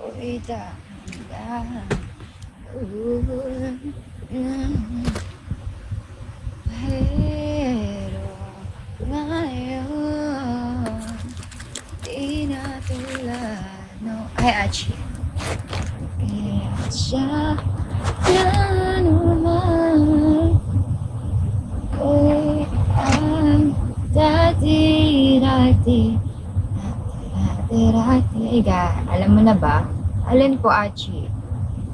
ako'y dahan-dahan. Pero ngayon, di na tulad no. Ay, Achi. Kaya siya na naman ay ang dati-dati. Alam mo na ba? Alin ko, Achi?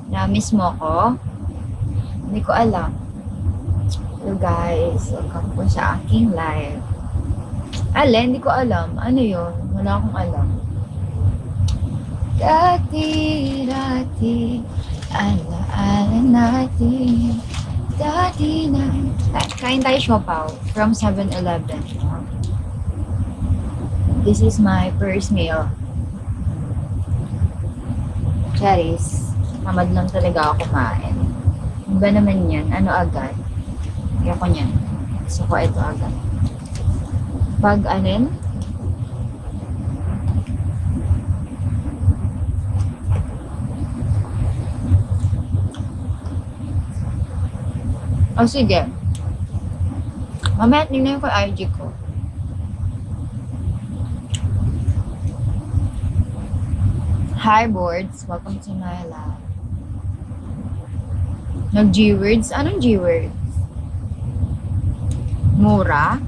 Na-miss mo ko? Hindi ko alam. Hello guys, welcome po sa aking live. Alin? Hindi ko alam. Ano yun? Wala akong alam. Dati-dati, ala-ala natin. Dati na. Kain tayo siopaw from 7-Eleven. This is my first meal. Charis, tamad lang talaga ako kumain. Iba naman yan. Ano agad? Ayoko niyan. Gusto ko ito agad. Pag alin? Oh, sige. Mamaya tingnan ko IG ko. Hi, boards. Welcome to my live. Nag-G-words? Anong G-words? Mura?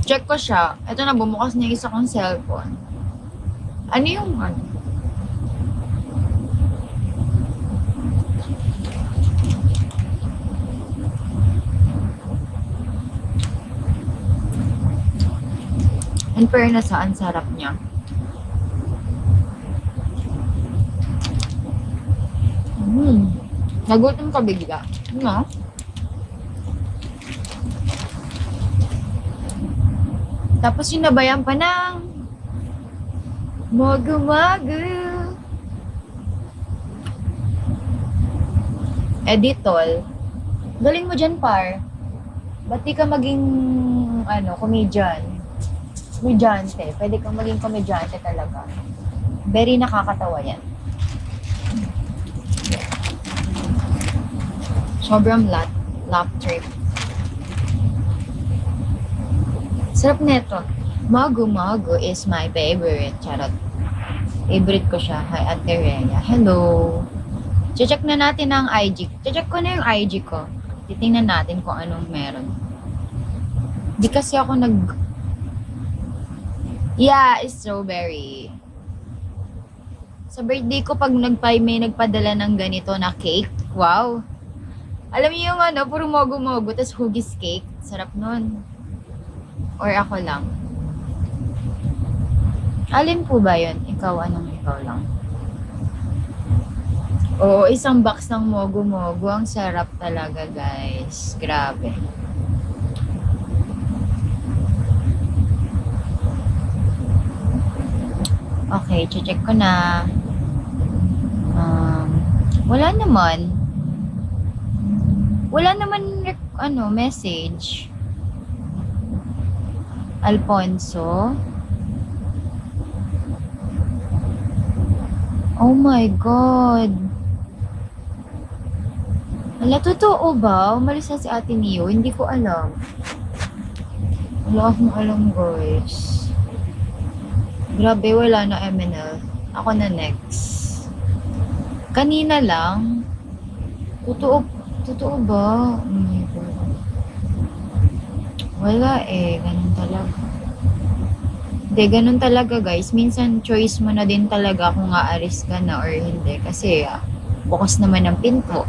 Check ko siya. Ito na, bumukas na yung isa kong cellphone. Ano yung ano? In fairness, ang sarap niya. Nagutom ka bigla. No? Tapos yung nabayan pa ng magu-magu. Editol. Galing mo dyan, par. Ba't di ka maging, comedian? Komedyante. Pwede kang maging komedyante talaga. Very nakakatawa yan. Sobrang laugh trip. Sarap neto. Magu-magu is my favorite. Charot. Favorite ko siya. Hi, Ate Rhea. Hello. Check na natin ang IG. Check ko na yung IG ko. Titingnan natin kung anong meron. Di kasi ako Yeah, strawberry. Sa birthday ko, pag may nagpadala ng ganito na cake, wow. Alam niyo yung puro mogu-mogu, tas hugis cake. Sarap nun. Or ako lang. Alin po ba yun? Ikaw lang? Oo, isang box ng mogu-mogu. Ang sarap talaga, guys. Grabe. Okay, check ko na. Wala naman. Message. Alfonso. Oh my God. Wala, totoo ba? Umalis na si Ate Neo? Hindi ko alam. Wala akong alam, guys. Grabe, wala na MNL. Ako na next. Kanina lang. Totoo ba? Oh my God. Wala ganun talaga. Hindi, ganun talaga guys. Minsan choice mo na din talaga kung aalis ka na or hindi. Kasi bukas naman ang pinto.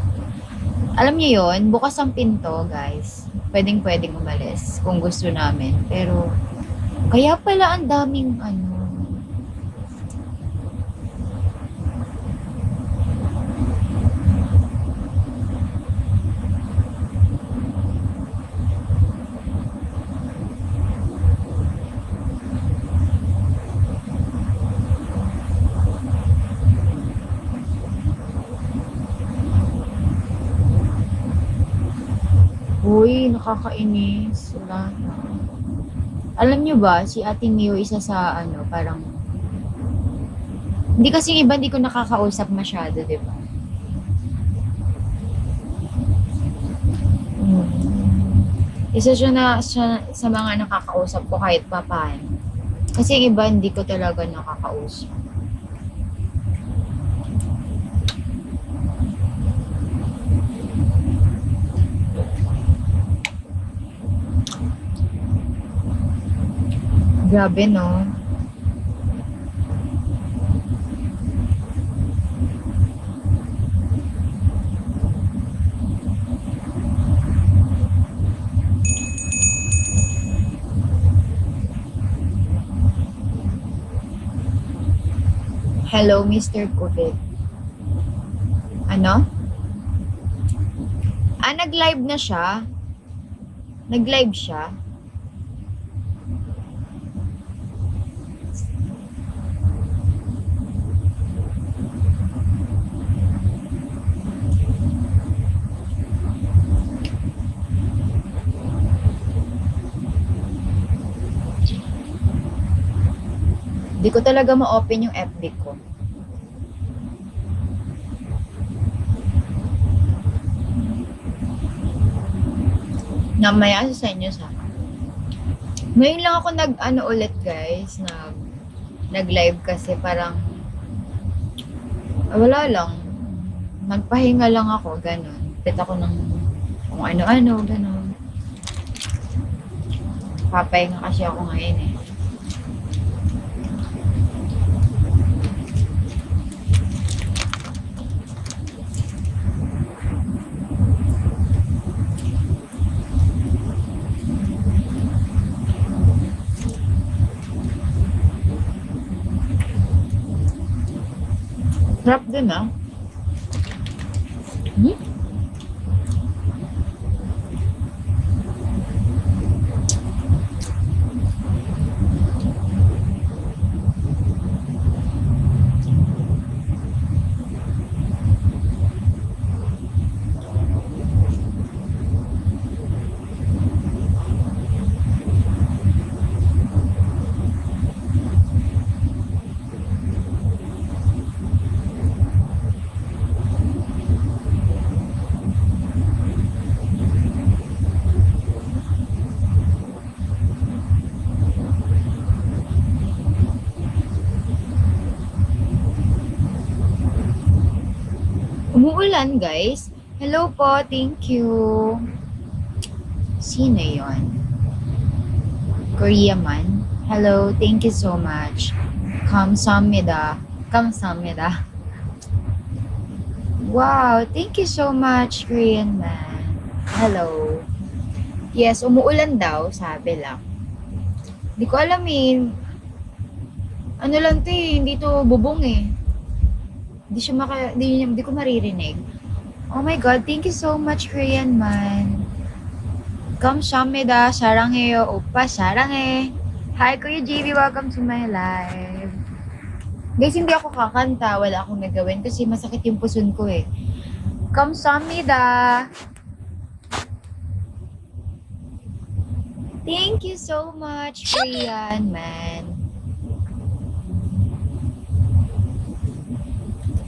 Alam niyo yon, bukas ang pinto guys. Pwedeng umalis kung gusto namin. Pero, kaya pala ang daming Uy, nakakainis. Wala na. Alam nyo ba, si Ate Mio isa sa ano, parang hindi kasi yung iba hindi ko nakakausap masyado, di ba? Isa siya sa mga nakakausap ko kahit papaano. Kasi yung iba hindi ko talaga nakakausap. Grabe, no? Hello, Mr. Kulit. Ano? Nag-live na siya? Nag-live siya? Di ko talaga ma-open yung FB ko. Namaya sa inyo sa. Ngayon lang ako ulit guys, nag-live kasi parang wala lang. Nagpahinga lang ako, ganun. Pit ako ng kung ano-ano, ganun. Papahinga kasi ako ngayon eh. Sarap din ah. Umuulan, guys. Hello po, thank you. Sino yon? Korea man. Hello, thank you so much. 감사합니다. 감사합니다. Wow, thank you so much, Korean man. Hello. Yes, umuulan daw, sabi lang. Hindi ko alam eh. Ano lang to eh, hindi to bubong eh. Hindi ko maririnig. Oh my God, thank you so much, Korean man. 감사합니다. 사랑해요, 오빠. 사랑해. Hi, Kuya JV. Welcome to my live. Guys, hindi ako kakanta. Wala akong nagawin kasi masakit yung puson ko eh. 감사합니다. Thank you so much, Korean man.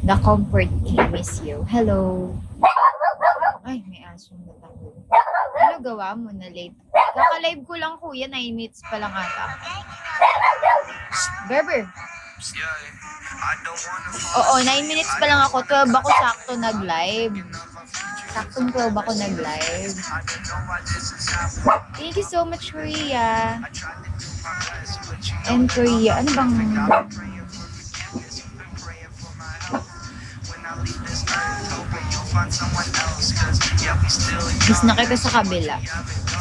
The comfort team is you. Hello. Ay, may asong natakot. Ano gawa mo na late? Kaka-live ko lang kuya, 9 minutes pa lang ata. Berber. Oo, 9 minutes pa lang ako. 12 ako sakto nag-live. Saktong 12 ako nag-live. Thank you so much, Korea. And Korea, ano bang... Mas nakita sa kabila.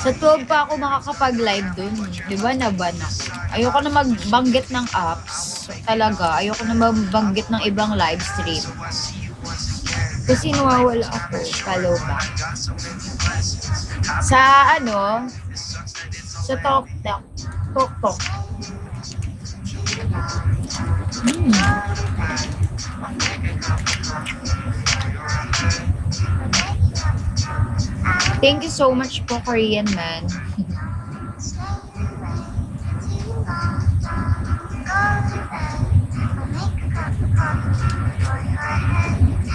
Sa 12 pa ako makakapag-live dun. Diba naban ako? Ayoko na magbanggit ng apps. Talaga, ayoko na magbanggit ng ibang live stream. Kasi nawawala ako. Kaloba. Sa ano? Sa TokTok. TokTok. Thank you so much po, Korean man.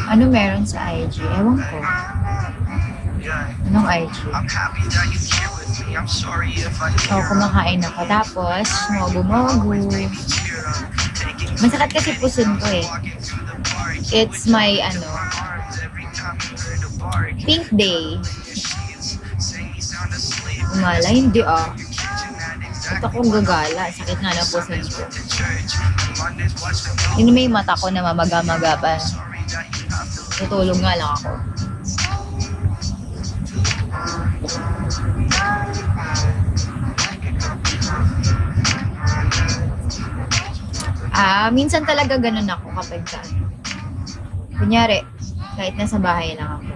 Ano meron sa IG? Ewan ko. Anong IG? So, kumakain ako. Tapos, mogu-mogu. Masakit kasi puson ko eh. It's my, pink day. Umala, hindi ah. At akong gagala. Sakit nga ng puson ko. Yun may mata ko na mamaga-maga pa. Tutulog nga lang ako. Minsan talaga ganun ako kapag kunyari, kahit nasa bahay lang ako.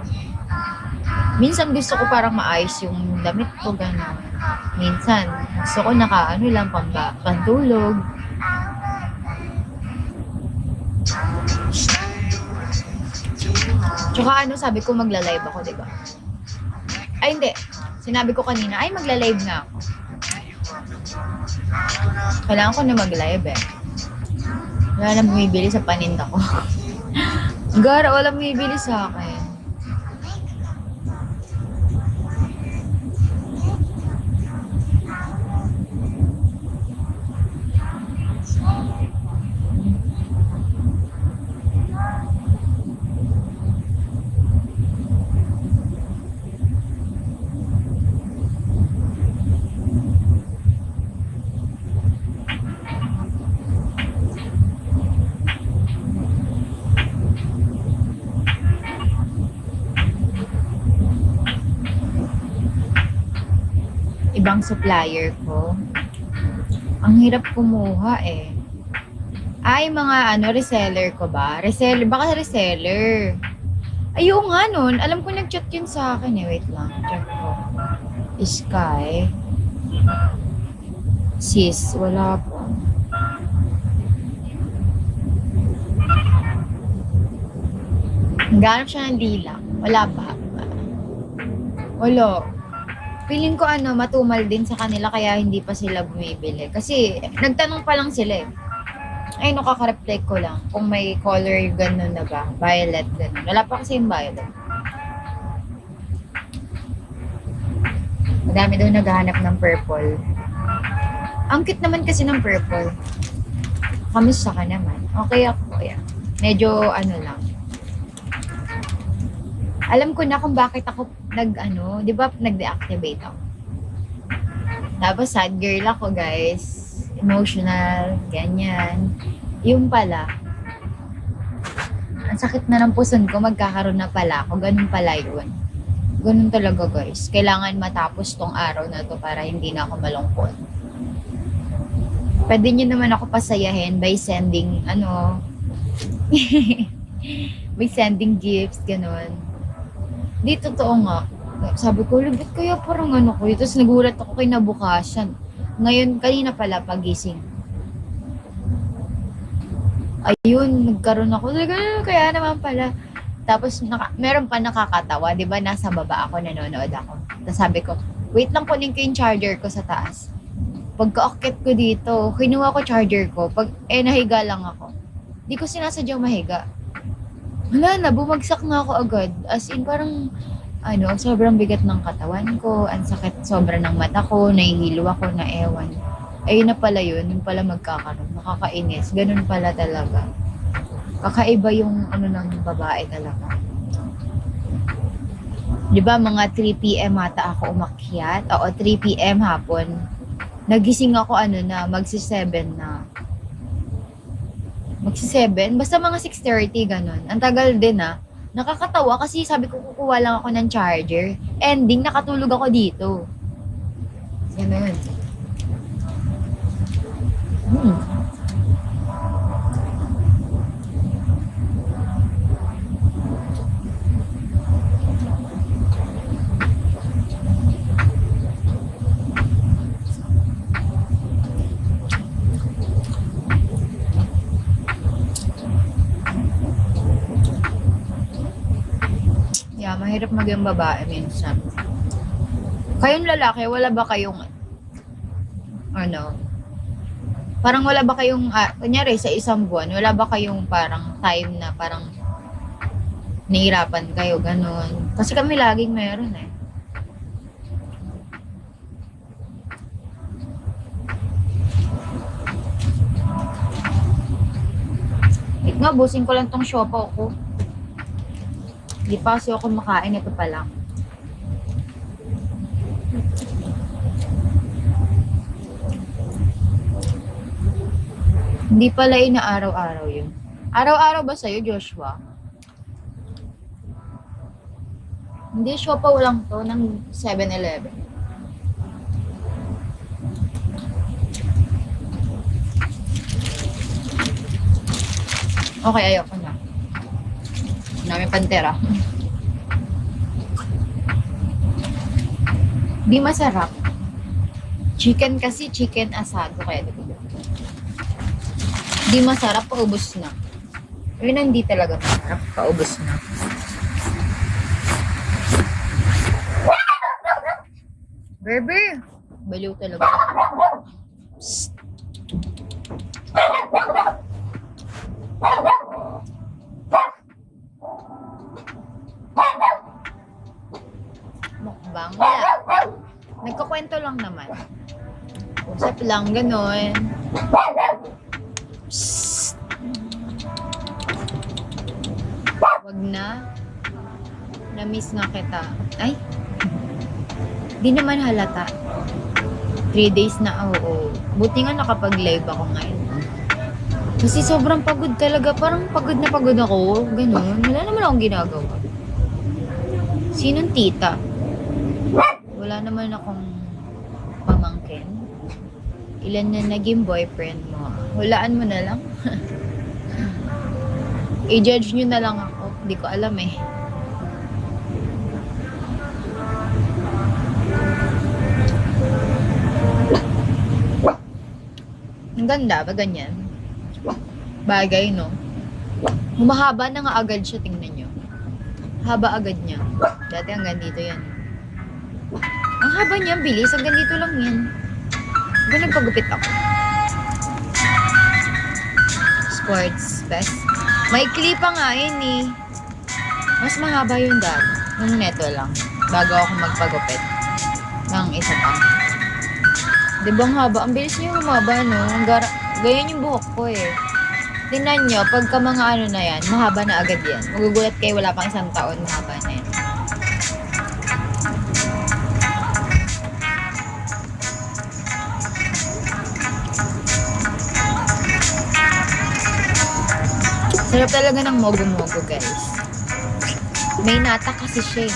Minsan gusto ko parang maayos yung damit ko, ganun. Minsan, gusto ko lang, pantulog. Tsaka sabi ko magla-live ako, diba? Ay, hindi. Sinabi ko kanina, ay magla-live nga ako. Kailangan ko na mag-live eh. Wala na bumibili sa paninda ko. Gara, wala bumibili sa akin. Ibang supplier ko. Ang hirap kumuha eh. Ay, mga reseller ko ba? Reseller, baka reseller. Ayun nga nun. Alam ko nag-chat yun sa akin eh. Wait lang. Check ko. Sky. Sis, wala po. Naghanap siya ng dila. Wala pa. Wala. Feeling ko matumal din sa kanila kaya hindi pa sila bumibili. Kasi nagtanong pa lang sila eh. Ay, kaka-reflect ko lang kung may color ganun na ba. Violet, ganun. Wala pa kasi yung violet. Madami daw naghahanap ng purple. Ang cute naman kasi ng purple. Kamusta ka naman? Okay ako. Yeah. Medyo lang. Alam ko na kung bakit ako di ba nag-deactivate ako. Tapos sad girl ako, guys. Emotional, ganyan. Yung pala, ang sakit na ng puson ko, magkakaroon na pala ako. Ganun pala yun. Ganun talaga, guys. Kailangan matapos tong araw na to para hindi na ako malungkot. Pwede nyo naman ako pasayahin by sending, by sending gifts, ganun. Di, totoo nga. Sabi ko, ba't kaya parang ko? Tapos nagulat ako kinabukasan. Ngayon, kanina pala pagising. Ayun, nagkaroon ako. Kaya naman pala. Tapos, meron pa nakakatawa. Di ba, nasa baba ako, nanonood ako. Tapos sabi ko, wait lang, kunin ko yung charger ko sa taas. Pagka-akit ko dito, kinuha ko charger ko. Nahiga lang ako. Di ko sinasadyang mahiga. Wala na, bumagsak na ako agad. As in, parang, sobrang bigat ng katawan ko, ang sakit sobra ng mata ko, nahihilo ako na ewan. Ayun na pala yun pala magkakaroon. Nakakainis. Ganun pala talaga. Kakaiba yung ng babae talaga. Diba, mga 3 p.m. ata ako umakyat? Oo, 3 p.m. hapon. Nagising ako, magsi-7 na. Magsi-7? Basta mga 6:30, ganun. Ang tagal din Nakakatawa kasi sabi ko kukuha lang ako ng charger. Ending, nakatulog ako dito. Ganun. mahirap maging babae minsan. Kayong lalaki, wala ba kayong, ano, parang wala ba kayong, kunyari sa isang buwan, wala ba kayong parang time na parang nahirapan kayo, ganun. Kasi kami laging meron eh. Wait nga, busin ko lang tong siopaw ko. Hindi pa kasi ako makain, ito pa lang. Hindi pala inaaraw-araw yun. Araw-araw ba sa'yo, Joshua? Hindi, siopaw lang to ng 7-Eleven. Okay, ayoko na. Namin pantera. Di masarap. Chicken kasi, chicken asado kaya dito. Di masarap, paubos na. Yun hindi talaga masarap, paubos na. Baby! Baliw talaga. Psst. Mukbang, wala. Nagkukwento lang naman. Usap lang, ganon. Psst. Wag na. Na-miss nga kita. Ay. Di naman halata. 3 days na, oo. Buti nga nakapag-live ako ngayon. Kasi sobrang pagod talaga. Parang pagod na pagod ako. Ganun. Wala naman akong ginagawa. Sinong tita? Wala naman akong pamangkin. Ilan na naging boyfriend mo? Hulaan mo na lang. I-judge nyo na lang ako. Hindi ko alam eh. Ang ganda ba ganyan? Bagay, no? Humahaba na nga agad siya, tingnan nyo. Haba agad niya. Dati hanggang dito yan. Ang haba niya, bilis. Hanggang dito lang yan. Diba nagpagupit ako? Sports best. May clip pa nga yun eh. Mas mahaba yung dad. Nung neto lang. Bago ako magpagupit. Ng isa pa. Diba ang haba? Ang bilis niya humaba, no? Ganyan yung buhok ko eh. Tingnan nyo, pagka mga ano na yan, mahaba na agad yan. Magugulat kayo, wala pang 1 taon, mahaba na yan. Sarap talaga ng mogo-mogo, guys. May nata kasi siya eh.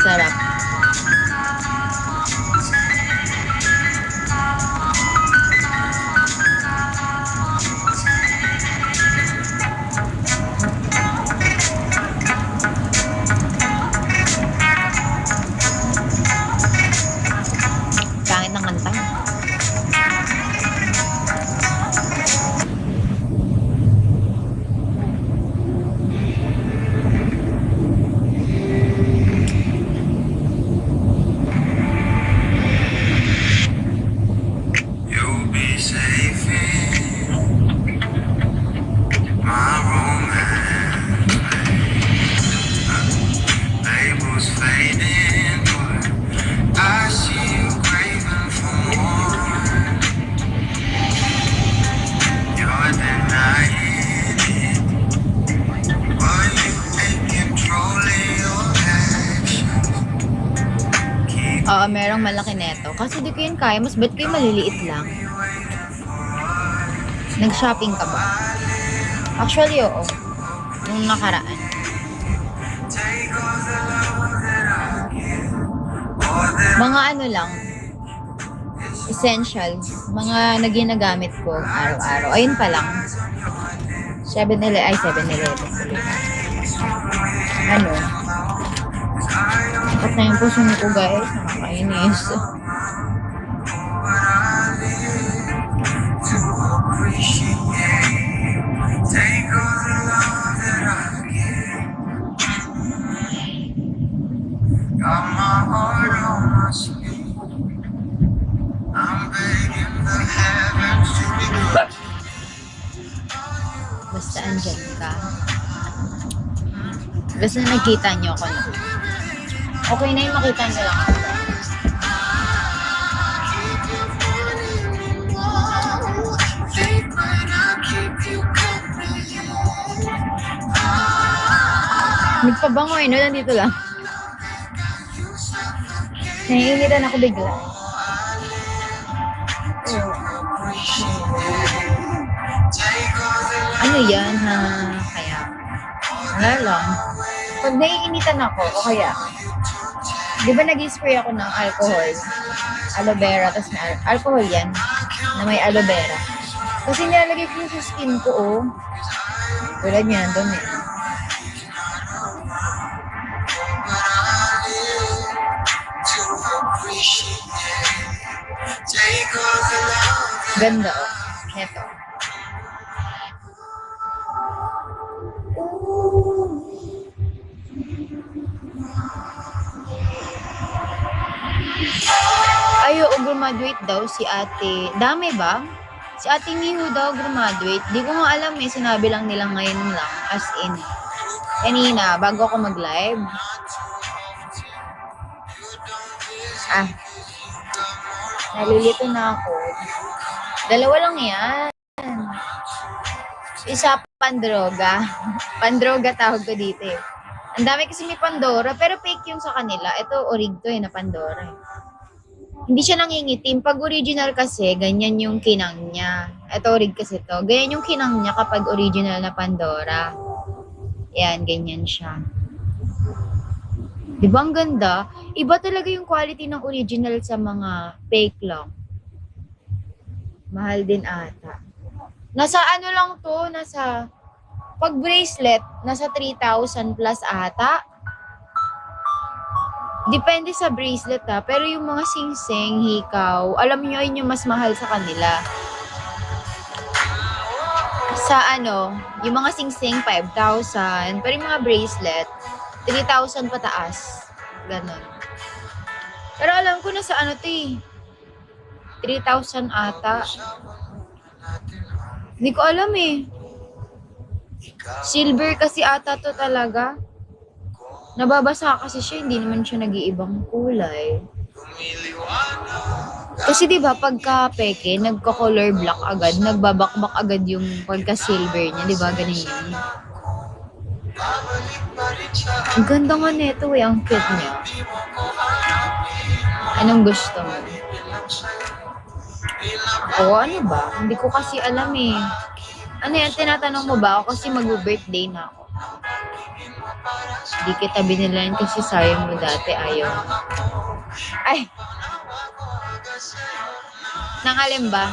Sarap. Pangit ng kanta. Oo, merong malaki neto. Kasi di ko yun kaya. Mas ba't ko yung maliliit lang? Nag-shopping ka ba? Actually, oo. Nung nakaraan. Mga ano lang. Essentials. Mga na ginagamit ko araw-araw. Ayun pa lang. 7-Eleven. Ano? At na yung puso ko guys, nakakainis. Basta andyan ka. Basta nakita niyo ako na. Okay na yung makita niyo lang ako. Nagpabango no? Nandito lang. Naiinitan ako bigla. Ano yan ha? Kaya, wala lang. Pag naiinitan ako, o kaya, di ba nag-spray ako ng alcohol? Aloe vera, tapos na alcohol yan, na may aloe vera. Kasi nilalagay ko yung sa skin ko, oh. Tulad niya, nandun eh. Ganda, oh. Neto. Ayo, graduate daw si ate. Dami ba? Si ate Miho daw graduate. Di ko nga alam eh. Sinabi lang nilang ngayon lang. As in. Kanina, bago ako mag-live. Nalilito na ako. Dalawa lang yan. Isa pandroga. Pandroga tawag ko dito eh. Ang dami kasi may Pandora, pero fake yung sa kanila. Ito, orig to eh, na Pandora eh. Hindi siya nangingitim. Pag original kasi, ganyan yung kinang niya. Ito, orig kasi to. Ganyan yung kinang niya kapag original na Pandora. Yan, ganyan siya. Diba ang ganda? Iba talaga yung quality ng original sa mga fake lang. Mahal din ata. Nasa ano lang to, nasa, pag bracelet, nasa 3,000 plus ata. Depende sa bracelet ha, pero yung mga singsing, hikaw, alam nyo yun yung mas mahal sa kanila. Sa ano, yung mga singsing, 5,000, pero yung mga bracelet, 3,000 pataas. Ganon. Pero alam ko na sa ano to eh, 3,000 ata. Hindi ko alam eh. Silver kasi ata to talaga. Nababasa kasi siya, hindi naman siya nag-iibang kulay. Kasi diba, pagka peke, nagka-color black agad, nagbabakbak agad yung pagka-silver niya, diba? Ganun yun. Ang ganda nga nito eh, ang cute niya. Anong gusto mo? Oo, ano ba? Hindi ko kasi alam eh. Ano yan, tinatanong mo ba ako kasi mag-birthday na ako. Di kita binilan kasi sayang mo dati, ayaw. Ay! Nangalim ba?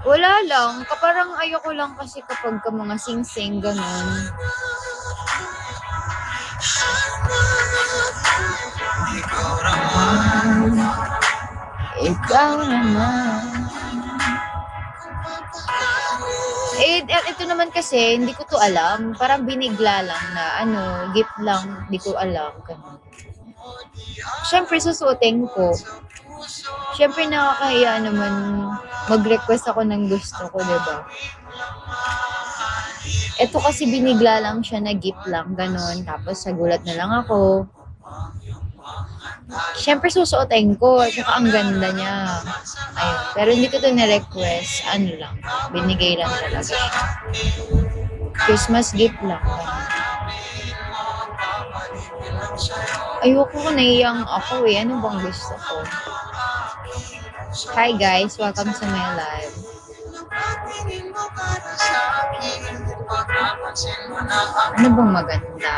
Wala lang. Parang ayoko lang kasi kapag ka mga sing-sing, ganun. Ikaw naman. Eh, ito naman kasi, hindi ko to alam. Parang binigla lang na, gift lang, hindi ko alam. Ganun. Siyempre, susuotin ko. Siyempre, nakakahiya naman mag-request ako ng gusto ko, diba? Ito kasi binigla lang siya na gift lang, ganun. Tapos, sagulat na lang ako. Siyempre, susuotin ko. At saka, ang ganda niya. Ayun. Pero hindi ko to na-request. Ano lang. Binigay lang talaga siya. Christmas gift lang. Ayoko ko, naiyang ako eh. Ano bang gusto ko? Hi guys, welcome to my live. Ano bang maganda?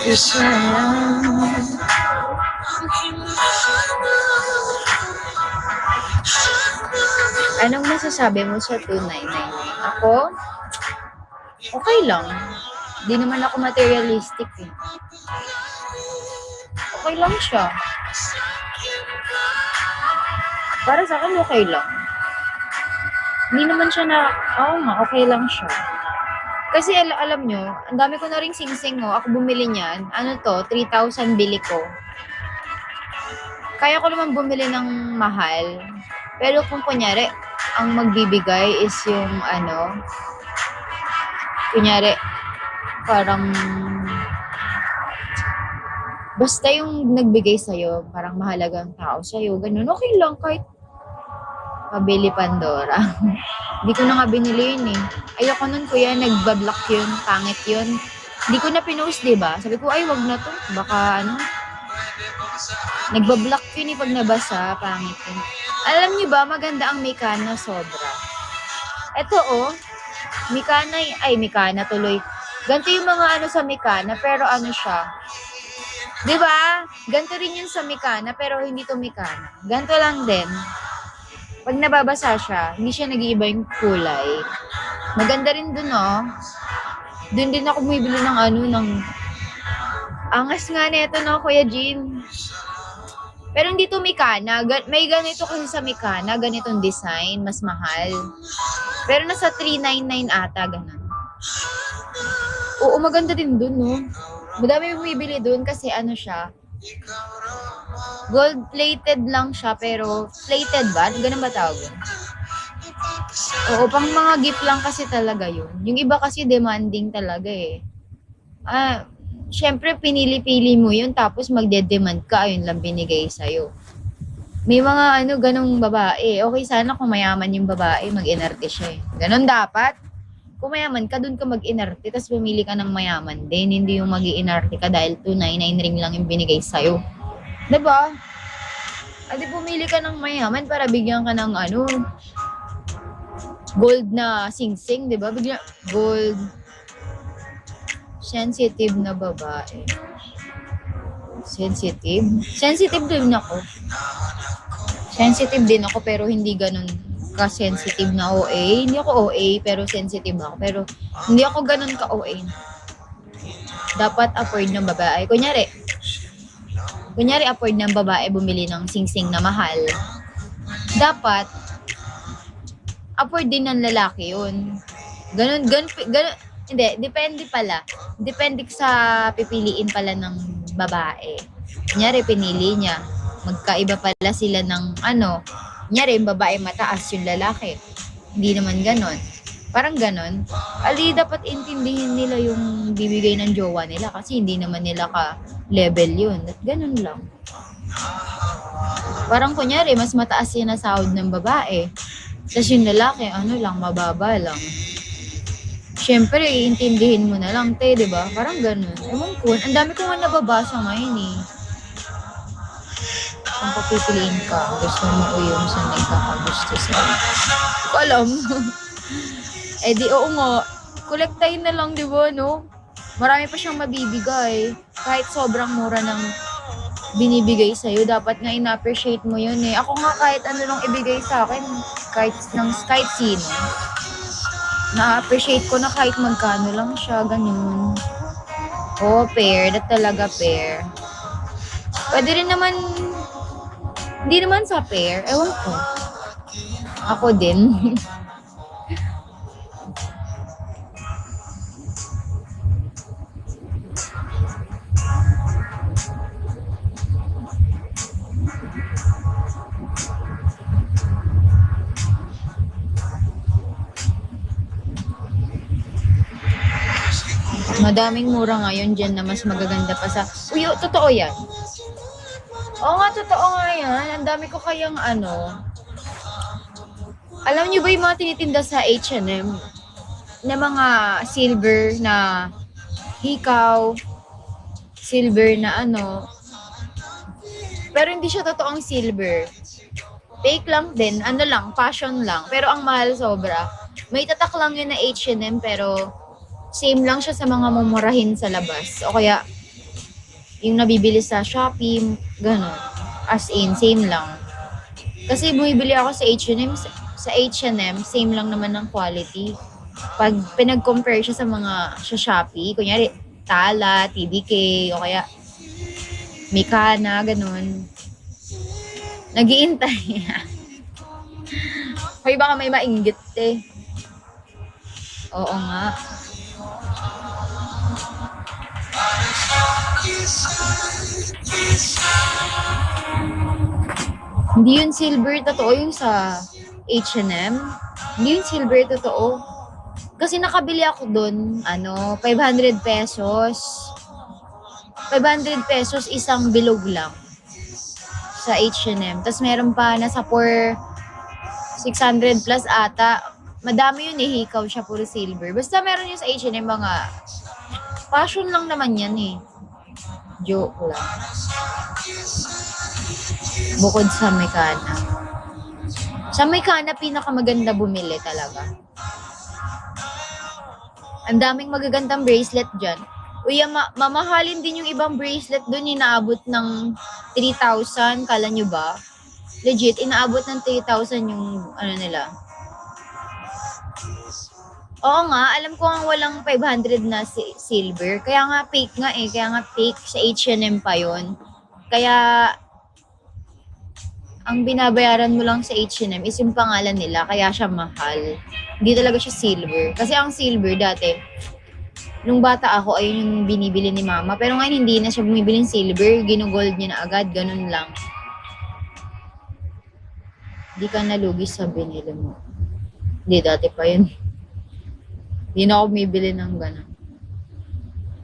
Isa lang. Anong masasabi mo sa 299? Ako? Okay lang. Di naman ako materialistic eh. Okay lang siya. Para sa akin, okay lang. Hindi naman siya na, oo nga, okay lang siya. Kasi alam nyo, ang dami ko na ring sing-sing, oh. Ako bumili niyan. Ano to, 3,000 bili ko. Kaya ko naman bumili ng mahal. Pero kung kunyari, ang magbibigay is yung kunyari, parang basta yung nagbigay sa'yo, parang mahalagang tao sa'yo, ganun, okay lang kahit pabili Pandora. Hindi ko na nga binili yun eh. Ayoko nun kuya, nagbablock yun, pangit yun. Hindi ko na pinost, diba? Sabi ko, ay wag na to, baka nagbablock yun eh pag nabasa, pangit yun. Alam niyo ba, maganda ang Mikana sobra. Eto oh, Mikana tuloy. Ganito yung mga sa Mikana, pero siya. Diba? Ganito rin yun sa Mikana, pero hindi to Mikana. Ganito lang din. Pag nababasa siya, hindi siya nag-iiba yung kulay. Maganda rin dun, oh. Dun din ako bumibili ng angas nga nito, no, Kuya Jean. Pero hindi to Mikana. May ganito kasi sa Mikana, ganitong design, mas mahal. Pero nasa 399 ata, ganun. Oo, maganda din dun, no. Madami bumibili dun kasi siya. Gold-plated lang siya, pero plated ba? Ganun ba tawag? Oo, pang mga gift lang kasi talaga yun. Yung iba kasi demanding talaga eh. Syempre, pinili-pili mo yun, tapos magde-demand ka, ayun lang binigay sa'yo. May mga ganong babae. Okay, sana kung mayaman yung babae, mag-inarte siya eh. Ganon dapat. Kung mayaman ka, dun ka mag-inarte, tapos pumili ka ng mayaman din. Hindi yung mag-inarte ka dahil 299 ring lang yung binigay sa'yo. Diba? Adi pumili ka ng mayaman para bigyan ka ng gold na sing-sing, diba? Bigyan, gold. Sensitive na babae. Sensitive? Sensitive din ako. Sensitive din ako pero hindi ganun ka-sensitive na OA. Hindi ako OA pero sensitive ako. Pero hindi ako ganun ka-OA. Dapat afford ng babae. Kunyari afford ng babae bumili ng sing-sing na mahal. Dapat afford din ng lalaki yun. Ganun. Hindi, depende pala. Depende sa pipiliin pala ng babae. Kunyari, pinili niya. Magkaiba pala sila ng kunyari, yung babae mataas, yung lalaki. Hindi naman ganon. Parang ganon. Dapat intindihin nila yung bibigay ng jowa nila kasi hindi naman nila ka-level yun. At ganon lang. Parang kunyari, mas mataas yung nasahod ng babae. Tapos yung lalaki, mababa lang. Siyempre, iintindihin mo na lang, diba? Parang ganun. Ewan ko, ang dami ko nga nababasa ngayon eh. Kung papipiliin ka, gusto mo o yung sa nagkakagusto sa'yo. Hindi ko alam. Oo nga, kolektahin na lang, diba, no? Marami pa siyang mabibigay. Kahit sobrang mura ng binibigay sa'yo, dapat nga in-appreciate mo yun eh. Ako nga kahit lang ibigay sa akin, kahit sino. Na-appreciate ko na kahit magkano lang siya, ganun. Oo, pair. Dat talaga pair. Pwede rin naman, hindi naman sa pair. Ewan ko. Ako din. Madaming mura ngayon dyan na mas magaganda pa sa... Uy, totoo yan. Oo nga, totoo nga yan. Ang dami ko kayang Alam niyo ba yung mga tinitinda sa H&M? Na mga silver na hikaw, silver na pero hindi siya totoong silver. Fake lang din, fashion lang. Pero ang mahal sobra. May tatak lang yun na H&M pero same lang siya sa mga mumurahin sa labas. O kaya, yung nabibili sa Shopee, gano'n. As in, same lang. Kasi bumibili ako sa H&M, same lang naman ng quality. Pag pinag-compare siya sa mga sa Shopee, kunyari, Tala, TDK, o kaya Mikana, ganun. Nag-iintay. Hoy, baka may mainggit eh. Oo nga. Hindi yun silver, totoo yung sa H&M. Hindi yun silver, totoo. Kasi nakabili ako dun, 500 pesos. 500 pesos isang bilog lang sa H&M. Tapos meron pa nasa 600 plus ata. Madami yun eh, hikaw siya, puro silver. Basta meron yun sa H&M, mga fashion lang naman yan eh. Joke lang. Bukod sa Mekana. Sa Mekana, pinakamaganda bumili talaga. Ang daming magagandang bracelet dyan. Uy, mamahalin din yung ibang bracelet doon, inaabot ng 3,000. Kala nyo ba? Legit, inaabot ng 3,000 yung nila. Oo nga, alam ko nga walang 500 na silver. Kaya nga fake nga eh. Kaya nga fake sa H&M pa yon. Kaya ang binabayaran mo lang sa H&M is yung pangalan nila. Kaya siya mahal. Hindi talaga siya silver. Kasi ang silver dati, nung bata ako, ayun yung binibili ni mama. Pero ngayon hindi na siya bumibili ng silver. Ginugold niya na agad. Ganun lang. Hindi ka nalugi sa binili mo. Hindi, dati pa yun. Hindi na ako bumibili ng gano'n.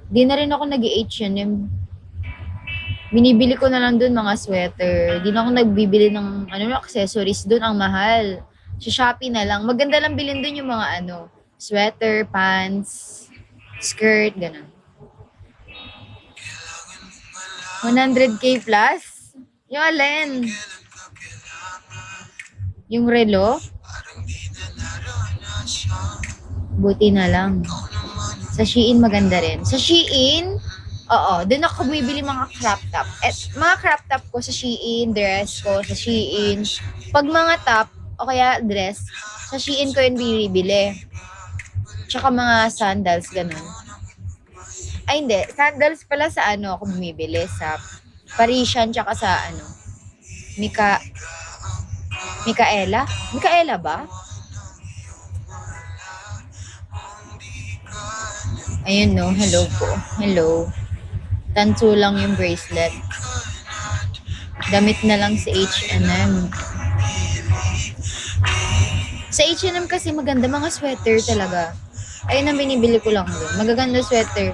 Hindi na rin ako nag-H&M. Binibili ko na lang dun mga sweater. Hindi na ako nagbibili ng accessories dun. Ang mahal. Sa Shopee na lang. Maganda lang bilhin dun yung mga sweater, pants, skirt, gano'n. 100k plus? Yung alin? Yung relo? Buti na lang. Sa Shein maganda rin. Sa Shein, doon ako bumibili mga crop top. Mga crop top ko sa Shein, dress ko sa Shein. Pag mga top, o kaya dress, sa Shein ko yun binibili. Tsaka mga sandals, ganun. Ay, hindi. Sandals pala sa ako bumibili. Sa Parisian, tsaka sa Micaela? Micaela ba? Ayun no, hello po. Hello. Tanso lang yung bracelet. Damit na lang sa H&M. Sa H&M kasi maganda mga sweater talaga. Ayun ang binibili ko lang doon. Magaganda sweater.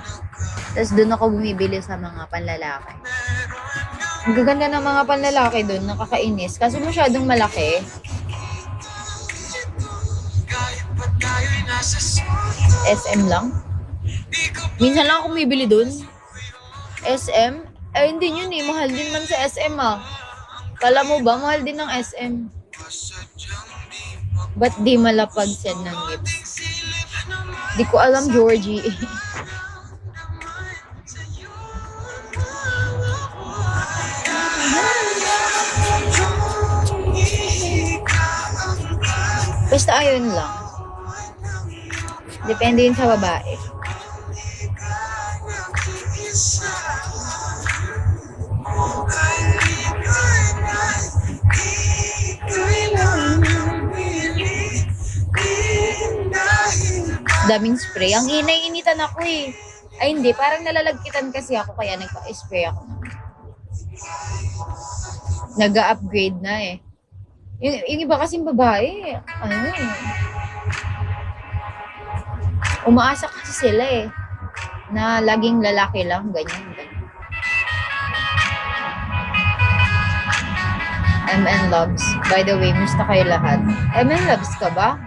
Tapos doon ako bumibili sa mga panlalaki. Magaganda ng mga panlalaki doon, nakakainis. Kasi masyadong malaki. SM lang. Minsan lang ako bumibili doon. SM? Hindi yun eh. Mahal din man sa SM ah. Kala mo ba? Mahal din ng SM. Ba't di malapag-send ng gifts? Di ko alam, Georgie. Basta ayun lang. Depende yun sa babae. Daming spray. Ang inay-initan ako eh. Ay hindi, parang nalalagkitan kasi ako kaya nagpa-spray ako. Nag-upgrade na eh. Yung iba kasing babae, umaasa kasi sila eh. Na laging lalaki lang, ganyan. MN Loves. By the way, musta kayo lahat? MN Loves ka ba?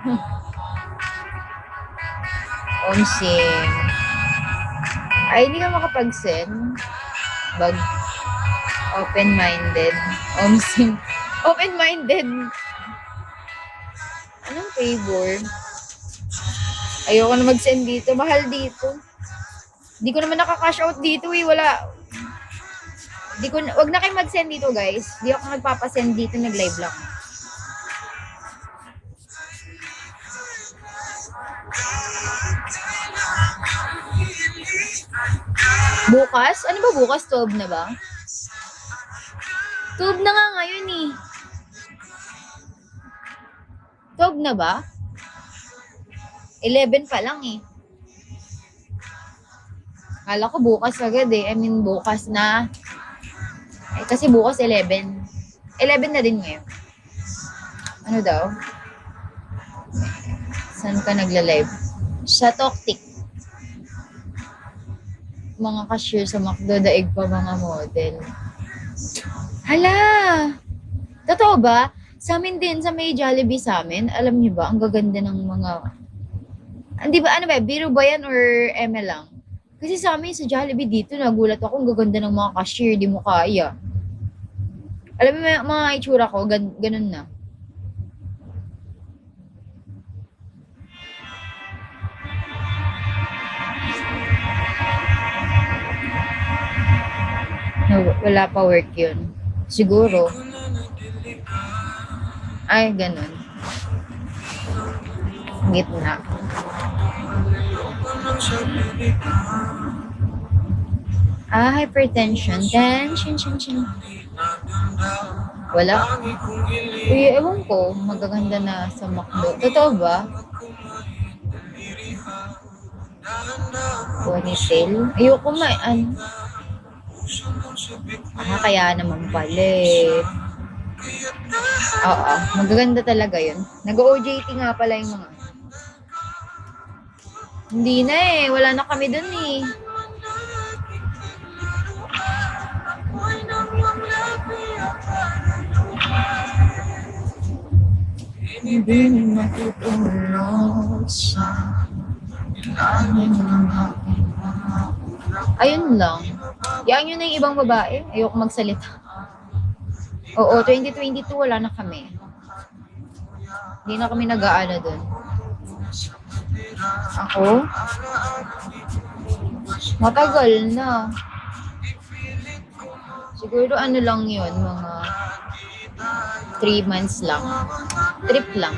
Omsing. Ay, hindi ka makapag-send. Bag. Open-minded. Omsing. Open-minded. Anong favor? Ayoko na mag-send dito. Mahal dito. Hindi ko naman nakaka-cash out dito eh. Wala. Wag na kayo mag-send dito guys. Hindi ako nagpapasend dito. Nag-live lang. Bukas? Ano ba bukas? 12 na ba? 12 na nga ngayon eh. 12 na ba? 11 pa lang eh. Kala ko bukas agad eh. I mean, bukas na. Eh, kasi bukas 11. 11 na din ngayon. Ano daw? Saan ka nagla-live? Sa Toktik. Mga cashier sa McDo, daig pa mga model. Hala! Totoo ba? Sa amin din, sa may Jollibee sa amin, alam niyo ba, ang gaganda ng mga... Hindi ba, ano ba, biro ba yan or ML lang? Kasi sa amin, sa Jollibee dito, nagulat ako, ang gaganda ng mga cashier, di mo kaya. Alam mo, mga itsura ko, ganun na. No, wala pa work yun. Siguro. Ay, ganun. Gitna. Hypertension. Tension. Wala. Uy, ewan ko. Magaganda na sa McDo. Totoo ba? Ponytail? Ayoko kaya naman pala eh. Oo, magaganda talaga yun. Nag-OJT nga pala yung mga... Hindi na eh, wala na kami dun eh. Hindi matutulog sa ilalim ng aking mga... Ayun lang. Yan yun na yung ibang babae. Ayoko magsalita. Oo, 2022 wala na kami. Hindi na kami nag-aano dun. Ako? Matagal na. Siguro ano lang yun, mga 3 months lang. Trip lang.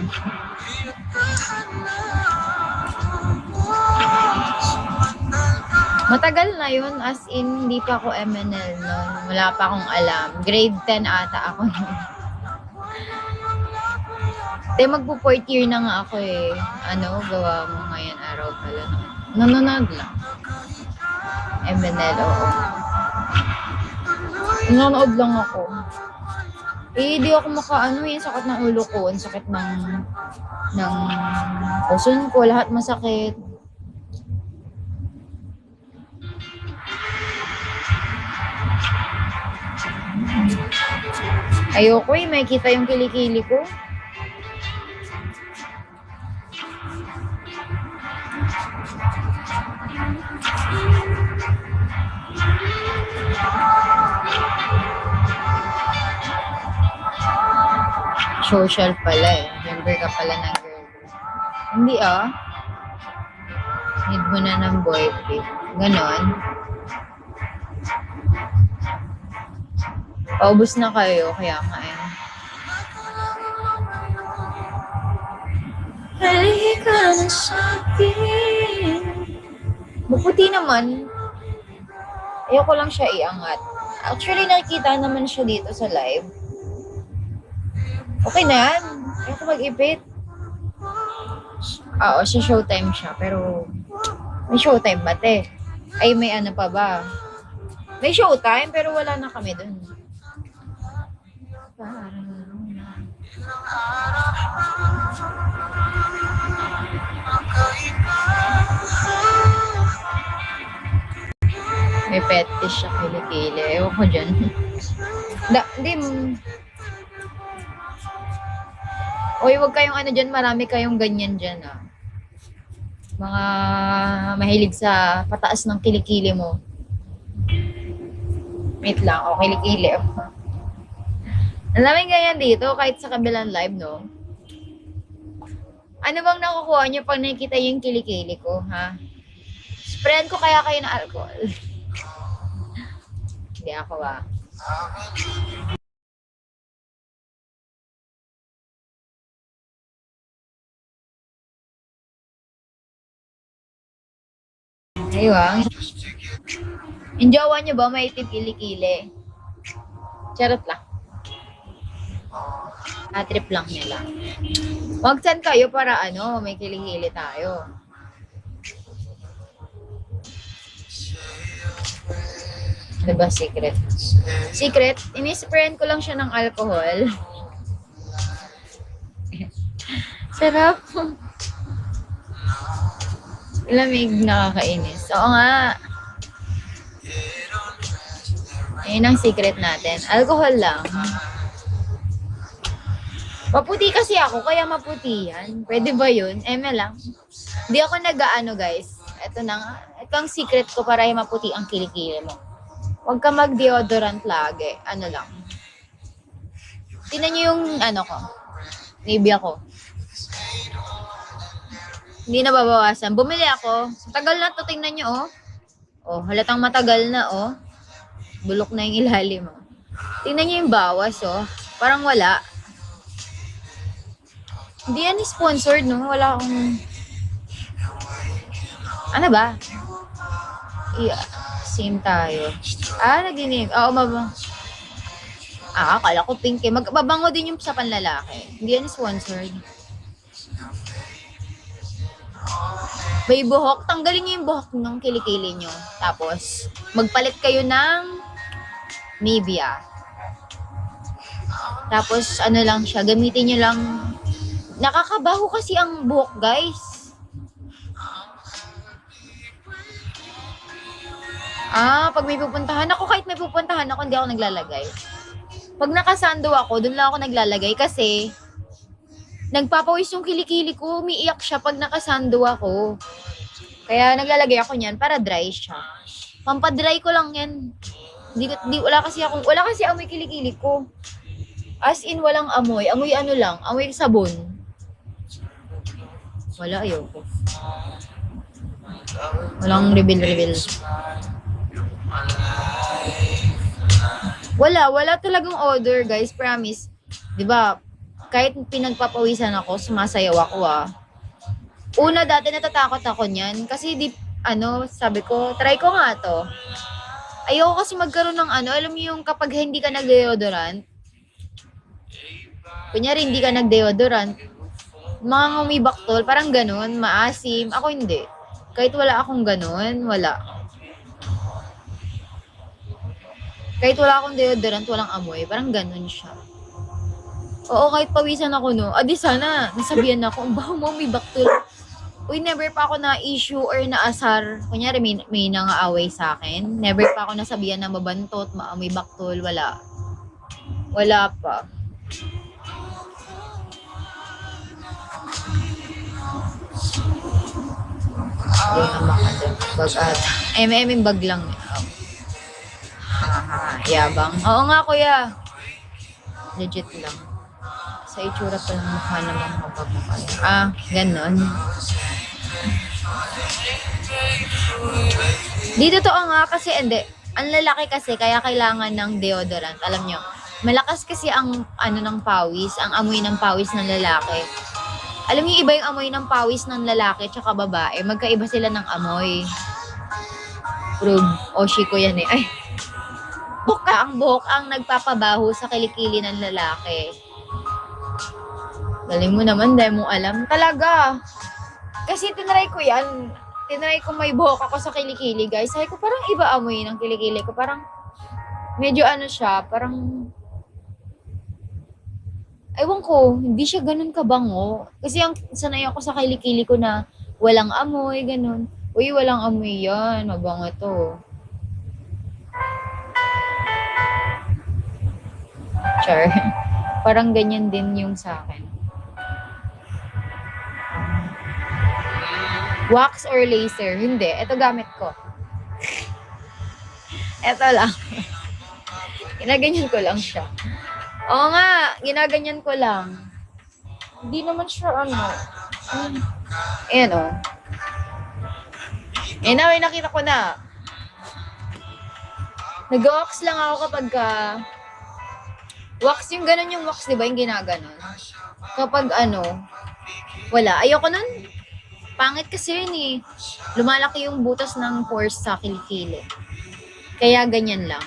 Matagal na yun, as in, hindi pa ako MNL noon. Wala pa akong alam. Grade 10 ata ako yun. Magpo-4th year na nga ako eh. Ano, gawa mo ngayon araw pala. Nanonood lang. MNL, oo. Nanonood lang ako. Eh, di ako makaano yung sakit ng ulo ko. Ang sakit ng puson ko. Lahat masakit. Ayoko eh, may kita yung kilikili ko. Social pala eh. Member ka pala ng girl. Hindi ah. Need mo na ng boyfriend. Ganon. Paubos na kayo, kaya kain. Halika na sa akin. Maputi naman. Ayoko lang siya iangat. Actually, nakikita naman siya dito sa live. Okay na yan. Ayoko mag-ipit. Oo, sa showtime siya. Pero, may showtime ba, te? Ay, may ano pa ba? May showtime, pero wala na kami dun. May fetish siya kilikili. Ewan ko dyan. Hindi. Uy, wag kayong ano dyan. Marami kayong ganyan dyan, ah. Mga mahilig sa pataas ng kilikili mo. Wait lang. O, kilikili. Ang daming ganyan dito, kahit sa kabilang live, no? Ano bang nakukuha nyo pag nakikita yung kilikili ko, ha? Spread ko kaya kayo ng alcohol. Hindi ako, ah. Ayun. Yung jowa nyo ba may itim kilikili? Charot lang. Trip lang nila. Mag-send kayo para may kilikili tayo. Diba secret? Secret, inisprayan ko lang siya ng alcohol. Sarap. Lamig, nakakainis. Oo nga. Ayun ang secret natin. Alcohol lang. Maputi kasi ako, kaya maputi yan. Pwede ba yun? Eme lang. Hindi ako nag-aano guys. Ito na nga. Ito ang secret ko para maputi ang kilikili mo. Huwag ka mag-deodorant lagi. Ano lang. Tingnan nyo yung ko. Nivea ko. Hindi na babawasan. Bumili ako. Tagal na to. Tingnan nyo oh. Oh, halatang matagal na oh. Bulok na yung ilalim oh. Tingnan nyo yung bawas oh. Parang wala. Hindi yan sponsored no. Wala akong... Ano ba? Yeah. Same tayo. Naginig. Oo, akala ko pink eh. Magbabango din yung sa panlalaki. Hindi yan sponsored. May buhok. Tanggalin nyo yung buhok ng kilikili nyo. Tapos, magpalit kayo ng Nivea. Tapos, ano lang siya. Gamitin nyo lang. Nakakabaho kasi ang buhok, guys. Pag may pupuntahan ako, kahit may pupuntahan ako, hindi ako naglalagay. Pag nakasando ako, dun lang ako naglalagay kasi nagpapawis yung kilikili ko, umiiyak siya pag nakasando ako. Kaya naglalagay ako niyan para dry siya. Pampadry ko lang yan. Wala kasi amoy kilikili ko. As in, walang amoy. Amoy ano lang, amoy sabon. Wala, ayoko. Walang reveal. Wala talagang odor, guys, promise. 'Di ba? Kahit pinagpapawisan ako, sumasayaw ako Una dati natatakot ako niyan kasi sabi ko, try ko nga 'to. Ayoko kasi magkaroon ng alam mo yung kapag hindi ka nag-deodorant. Kunyari hindi ka nag-deodorant, mga ngumibaktol, parang ganun, maasim. Ako hindi. Kahit wala akong ganun, wala. Kahit wala akong deodorant, walang amoy. Parang ganun siya. Oo, kahit pawisan ako, no? Di sana, nasabihan ako, ang baho mo, may baktol. Uy, never pa ako na-issue or na-asar. Kunyari, may nangaaway sa akin. Never pa ako nasabihan na mabantot, may baktol. Wala. Wala pa. Hindi na makadam. Bag ata. Bag lang. Yabang. Oo nga, kuya. Legit lang. Sa itsura pa lang mukha naman mapapakal. Ganon. Di totoo nga kasi, hindi. Ang lalaki kasi, kaya kailangan ng deodorant. Alam nyo, malakas kasi ang ng pawis, ang amoy ng pawis ng lalaki. Alam niyo, iba yung amoy ng pawis ng lalaki tsaka babae. Magkaiba sila ng amoy. Prove. Oshi ko yan eh. Ay. Ang buhok ang nagpapabaho sa kilikili ng lalaki. Galing mo naman, dahil mo alam. Talaga. Kasi tinry ko yan. Tinry ko may buhok ako sa kilikili, guys. Sabi ko, parang iba amoy ng kilikili ko. Parang, medyo siya, parang, ewan ko, hindi siya ganun kabango. Kasi ang sanay ako sa kilikili ko na walang amoy, ganun. Uy, walang amoy yan. Mabango to. Char. Parang ganyan din yung sa akin. Wax or laser? Hindi. Ito gamit ko. Ito lang. Ginaganyan ko lang siya. Oo nga, ginaganyan ko lang. Hindi naman siya Ayan o. May nakita ko na. Nag-wax lang ako kapag wax yung ganun yung wax, di ba? Yung ginaganon. Kapag wala. Ayoko nun. Pangit kasi yun eh. Lumalaki yung butas ng pores sa kilikili. Kaya ganyan lang.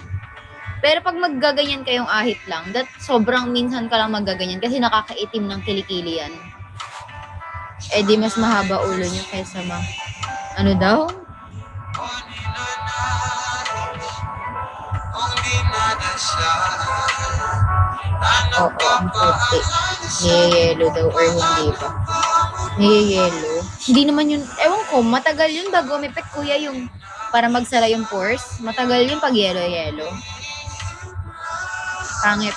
Pero pag maggaganyan kayong ahit lang, sobrang minsan ka lang maggaganyan kasi nakakaitim ng kilikili yan. Eh di mas mahaba ulo nyo kaysa ano daw? Oo, ang puti. Niyayelo daw or hindi ba? Niyayelo. Hindi naman yun, ewan ko, matagal yun bago umipit kuya yung para magsara yung pores. Matagal yun pag yelo-yelo. Pangit.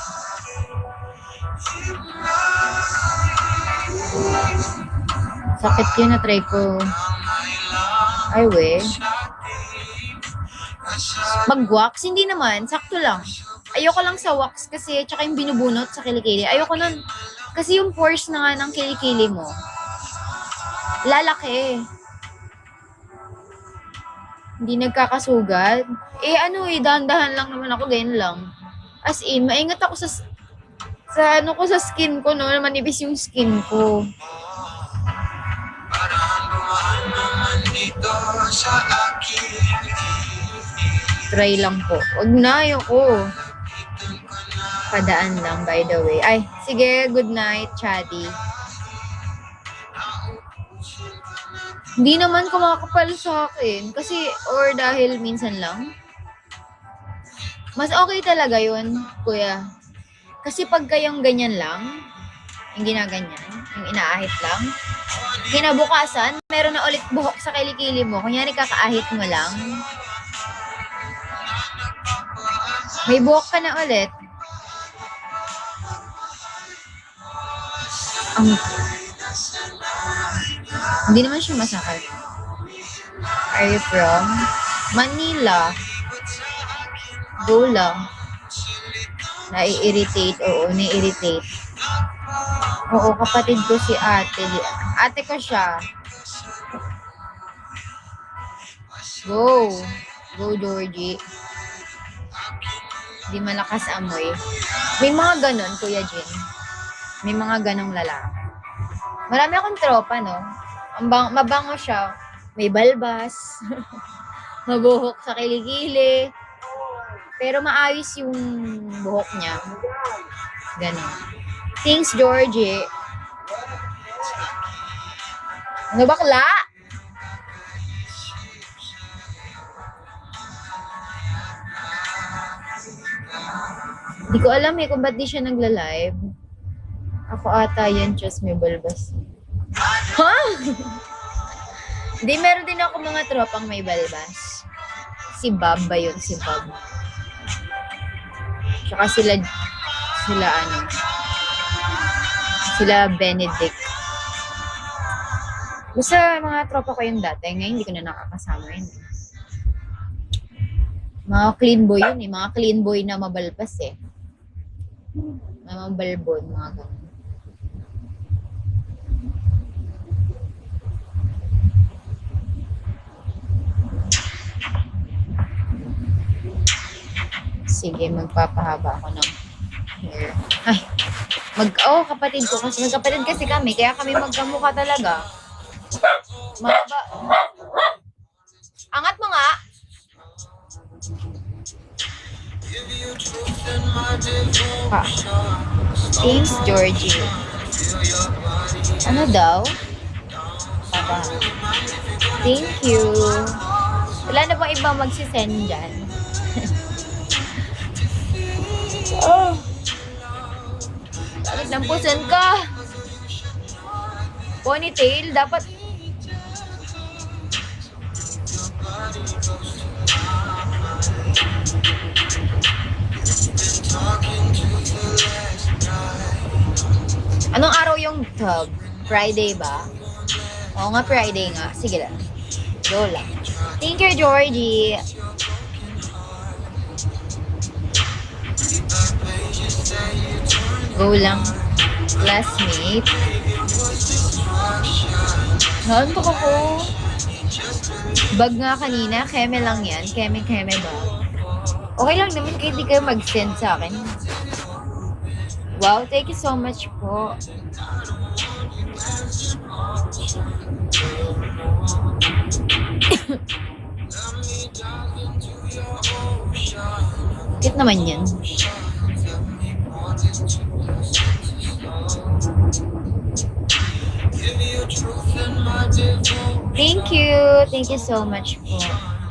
Sakit yun na try ko. Ay we. Mag-wax? Hindi naman. Sakto lang. Ayoko lang sa wax kasi tsaka yung binubunot sa kilikili. Ayoko nun. Kasi yung pores na nga ng kilikili mo, lalaki. Hindi nagkakasugat. Dahan-dahan lang naman ako. Ganyan lang. As in, maingat ako sa skin ko, no? Manipis yung skin ko. Try lang po. Wag na, ayoko. Padaan lang, by the way. Ay, sige, good night, Chadi. Hindi naman kumakapal sa akin. Kasi, or dahil minsan lang. Mas okay talaga yun, kuya. Kasi pag kayong ganyan lang, yung ginaganyan, yung inaahit lang, kinabukasan, meron na ulit buhok sa kilikili mo. Kunyari, kakaahit mo lang. May buhok ka na ulit. Hindi naman siya masakit. Are you from? Manila. Go lang. Nai-irritate. Oo, nai-irritate. Oo, kapatid ko si ate. Ate ko siya. Go. Go, Georgie. Di malakas amoy. May mga ganon, Kuya Jin. May mga ganong lalaki. Marami akong tropa, no? Mabango siya. May balbas. Mabuhok sa kilikili. Pero maayos yung buhok niya. Ganon. Thanks, Georgie. Ano bakla? Di ko alam kung ba't di siya nagla-live. Ako ata yan, just may balbas. Ha? Di, meron din ako mga tropang may balbas. Si Bob ba yun? Si Bob. Tsaka sila Benedict. Basta mga tropa ko yung dati. Ngayon hindi ko na nakakasama yun. Mga clean boy yun eh. Mga clean boy na mabalbas eh. Mga balbon, mga ganun. Sige, magpapahaba ako ng hair. Ay, kapatid ko. Kasi magkapatid kasi kami, kaya kami magkamukha talaga. Mahaba. Angat mo nga. Thanks, Georgie. Ano daw? Papa. Thank you. Wala na bang ibang magsisend dyan? Oh. Bakit nampusan ka? Ponytail, dapat. Anong araw yung tub? Friday ba? Oo nga, Friday nga. Sige lang. Go lang. Thank you, Georgie. Go lang. Classmate. Naantok ako. Bag nga kanina. Keme lang yan. Keme ba? Okay lang naman kahit di kayo mag-send sa akin. Wow, thank you so much po. Cute naman yan. Thank you. Thank you so much po.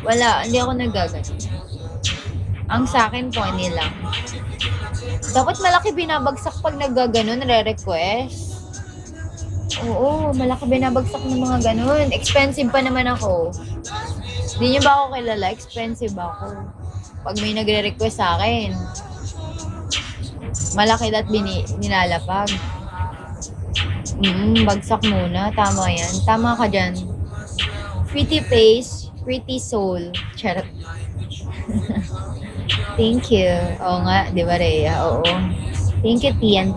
Wala, hindi ako nagagano. Ang sa akin po, lang. Dapat malaki binabagsak pag naggagano, nare-request. Oo, malaki binabagsak ng mga ganun. Expensive pa naman ako. Hindi niyo ba ako kilala? Expensive ako. Pag may nagre-request sa akin, malaki dat nilalapag. Bagsak muna. Tama yan. Tama ka dyan. Pretty face, pretty soul. Charot. Thank you. Oo nga, di ba, Rhea? Oo. Thank you, Tian.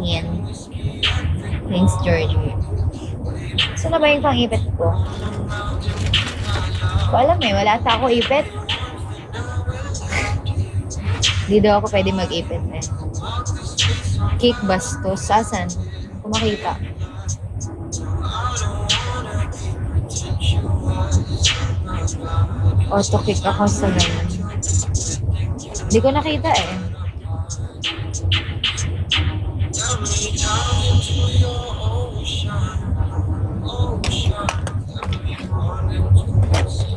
Thanks, Georgie. So na ba yung pang-ipit ko? Ko alam wala ata ako ipit. Di daw ako pwede mag-ipit Cake bastos. Asan? Kumakita. Auto-kick ako sa ganun. Hindi ko nakita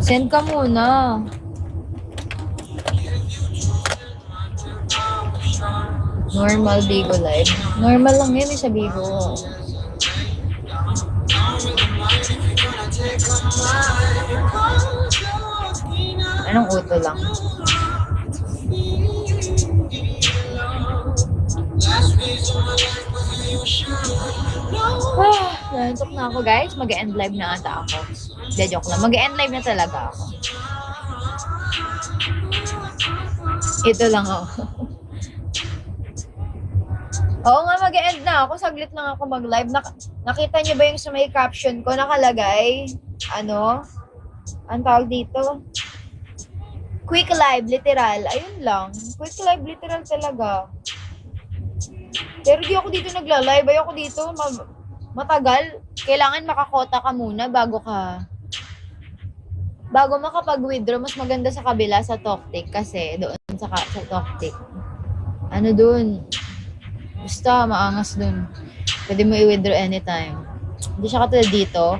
Send ka muna. Normal Bigo live. Normal lang yun sa Bigo. Anong uto lang? Nantok na ako guys. Mag-end live na ata ako. Hindi, joke lang. Mag-end live na talaga ako. Ito lang ako. Oo nga, mag-end na ako. Saglit lang ako mag-live. Nakita niyo ba yung sa may caption ko? Nakalagay, ang tawag dito? Quick live, literal. Ayun lang. Quick live, literal talaga. Pero di ako dito nagla-live. Ayoko dito. Matagal. Kailangan makakota ka muna bago makapag-withdraw. Mas maganda sa kabila sa Toktik kasi doon sa Toktik. Doon? Basta, maangas doon. Pwede mo i-withdraw anytime. Hindi siya katulad dito.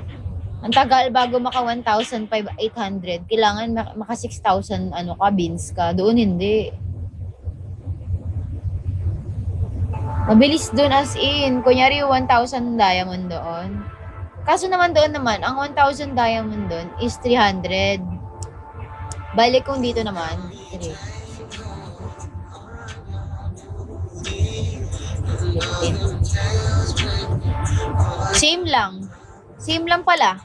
Ang tagal bago maka 1,800. Kailangan maka 6,000 beans ka. Doon hindi. Mabilis doon as in. Kunyari 1,000 diamond doon. Kaso naman doon ang 1,000 diamond doon is 300. Balik kung dito naman, 3. Same lang. Same lang pala.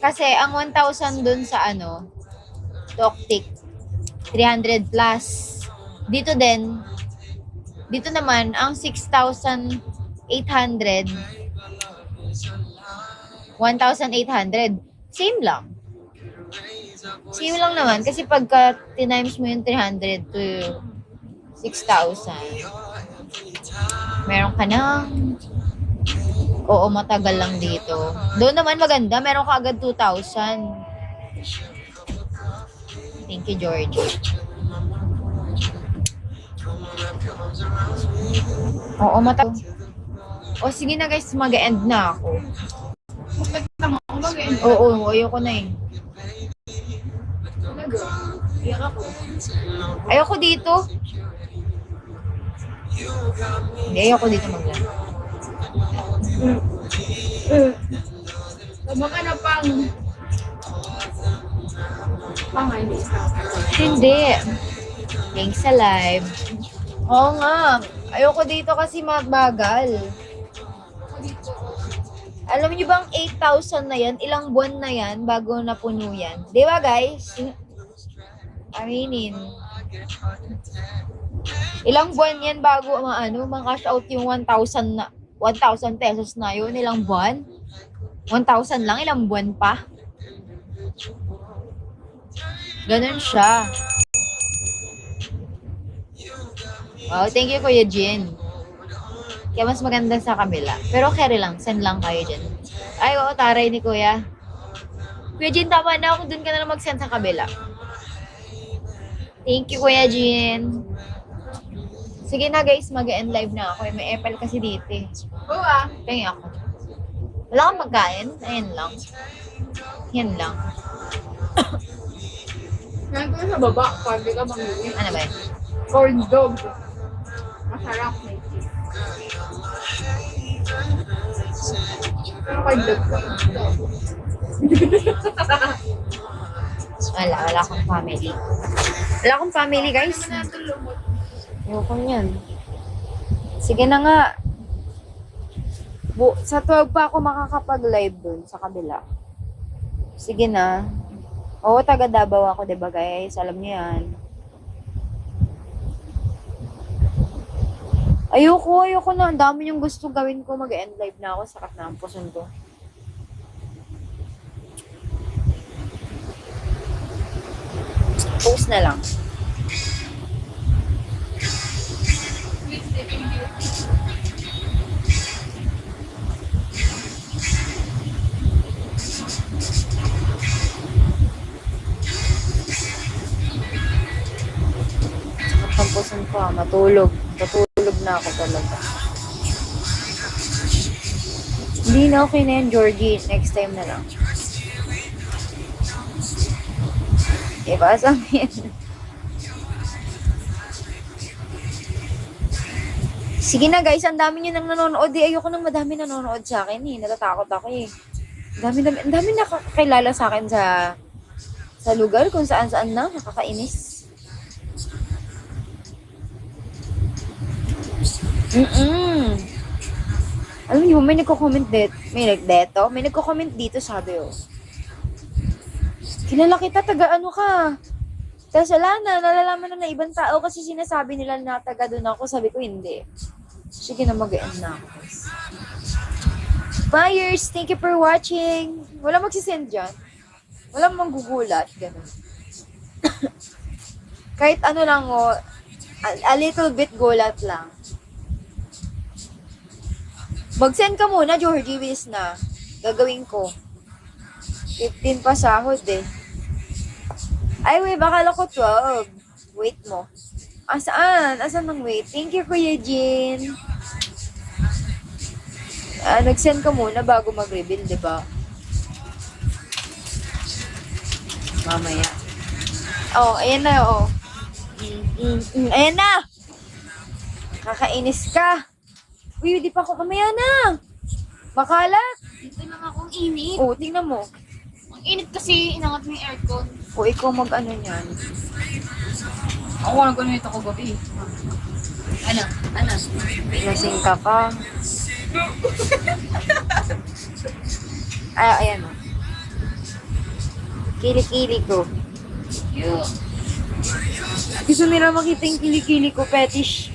Kasi ang 1,000 dun sa Toktik, 300 plus. Dito naman, ang 6,800, 1,800. Same lang. Same lang naman. Kasi pagka tinimes mo yung 300 to 6,000, meron ka ng matagal lang dito. Doon naman maganda. Meron ka agad 2,000. Thank you, George. Matagal. Sige na guys. Mag-end na ako. Ayoko na Ayoko dito. Hindi, ayoko dito mag-live. Tama ka na Hindi. Thanks sa live. Oo nga. Ayoko dito kasi mabagal. Alam niyo bang 8,000 na yan? Ilang buwan na yan bago napuno yan? Di ba guys? Aminin. Ilang buwan yan bago ma-cash out yung 1,000 pesos na yun. Ilang buwan? 1,000 lang, ilang buwan pa. Ganun siya. Wow, thank you Kuya Jin. Kaya mas maganda sa kabila. Pero carry lang, send lang kayo dyan. Ay, taray ni Kuya. Kuya Jin, tama na ako. Doon ka na lang mag-send sa kabila. Thank you, Kuya Jin. Sige na guys, mag-end live na ako. May epal kasi dito eh. Oo ah. Pengi ako. Wala kang pagkain? Ayan lang. Yan lang. Nandun sa baba, pwede ka mamili. Ano ba yun? Corn dog. Masarap may cheese. Ano corn dog ka? Wala akong family. Wala akong family guys. Ano na ito lumot? Ayoko niyan. Sige na nga. Sa 12 pa ako makakapag-live dun sa kabila. Sige na. Oo, taga Davao ako, diba guys? Alam niyo yan. Ayoko na. Ang dami yung gusto gawin ko. Mag-end live na ako. Sakit na ang puson ko. Post na lang. Sweet sleeping beauty. Sakit ang puson ko. Matulog. Tutulog na ako talaga. Hindi na okay na yan, Georgie. Next time na lang. Diba? Sabihin. Sige na guys, ang dami nyo nang nanonood. Ayoko nang madami nanonood sa akin eh. Natatakot ako eh. Ang dami nakakakilala sa akin sa lugar kung saan-saan na. Nakakainis. Alam niyo, may nagko-comment dito. May nagko-comment dito, sabi oh. Kilala kita, taga ano ka? Tapos wala na, nalalaman na ibang tao kasi sinasabi nila na taga doon ako. Sabi ko, hindi. Sige na, mag-end na ako. Buyers, thank you for watching. Wala magsisend dyan. Walang manggugulat. Ganun. Kahit ano lang o, a little bit gulat lang. Mag-send ka muna, Georgie, bis na. Gagawin ko. 15 pa sahod eh. Ay, wait, bakala ko 12. Wait mo. Asaan? Asan ang wait? Thank you, Kuya Jean. Nag-send ka muna bago mag-reveal, di ba? Mamaya. Oh, ayan na, oh. Ayan na! Kakainis ka. Uy, di pa ako. Mamaya na. Makalat. Dito lang akong init. Oh, tingnan mo. Ang init kasi, inangat mo yung aircon. O, ikaw mag-ano niyan. Ako lang ganun ito ko gabi. Ano? Lasing ka pa. Ay, ayan o. Kili-kili ko. Cute. Gusto nila makita yung kili-kili ko, fetish.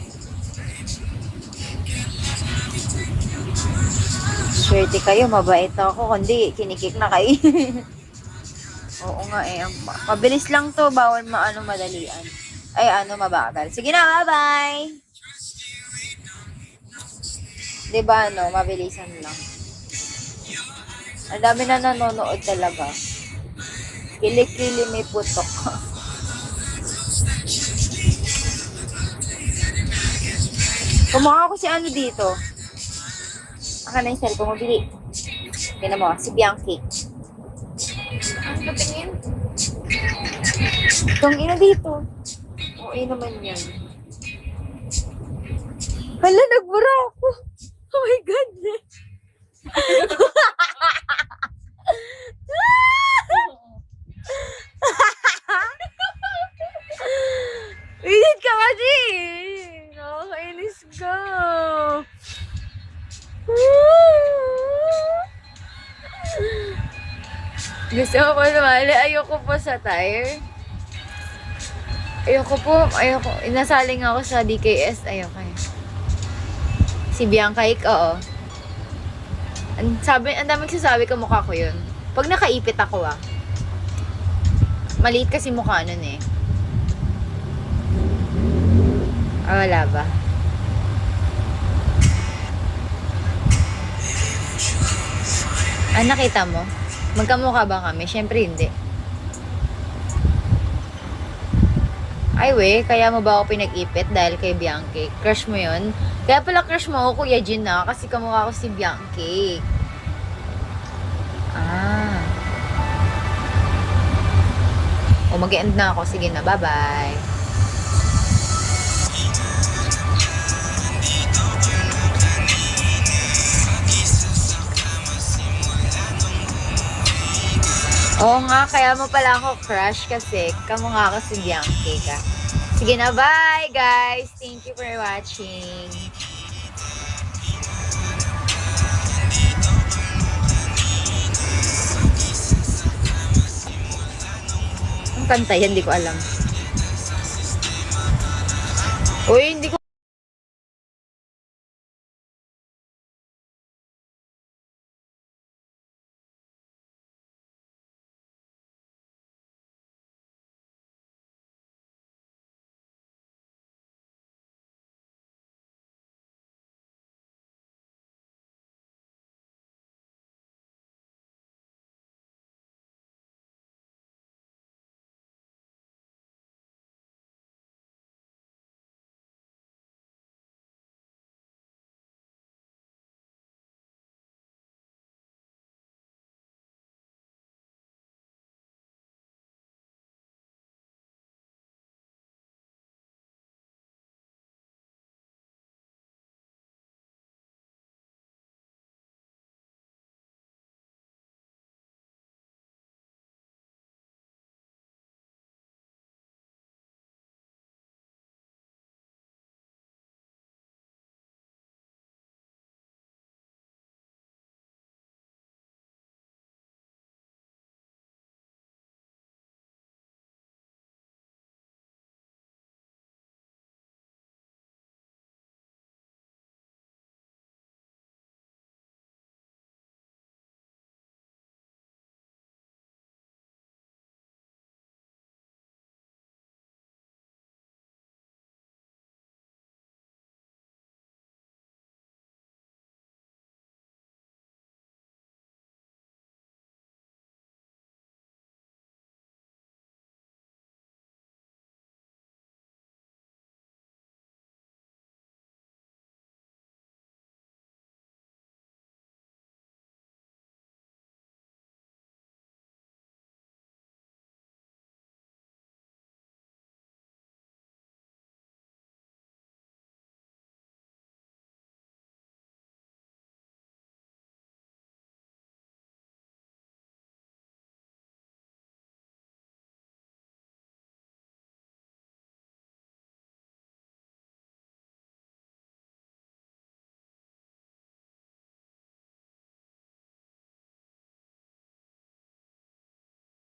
Swerte kayo, mabait ako. Kundi, kinikik na kayo. Oo nga eh. Mabilis lang to, bawal madalian. Ay, mabagal. Sige na, bye-bye! Diba, mabilisan lang. Ang dami na nanonood talaga. Kili-kili may putok. Kumuha ko si ano dito. Aka na yung cellphone mo, bili. Tignan mo, si Bianchi. Ang patingin. Itong ina dito. Oo, naman yan. Hala, nagbura ako. Oh my God. Init ka kasi. Nakakainis ka. Gusto ko naman. Ayoko po sa tire. Ayoko. Inasaling ako sa DKS. Ayoko eh. Si Bianca, oo. Ang daming sasabi ko mukha ko yun. Pag nakaipit ako maliit kasi mukha nun eh. Wala ba? Nakita mo? Magkamukha ba kami? Syempre hindi. Ay we, kaya mo ba ako pinag-ipit dahil kay Bianchi? Crush mo yun? Kaya pala crush mo ako, Kuya Jin na, kasi kamukha ko si Bianchi. Ah. O mag-end na ako. Sige na, bye-bye. Oo nga, kaya mo pala ako crush kasi kamukha ko si Bianchi ka. Sige na, bye guys! Thank you for watching. Ang kanta yan, hindi ko alam. Uy, hindi ko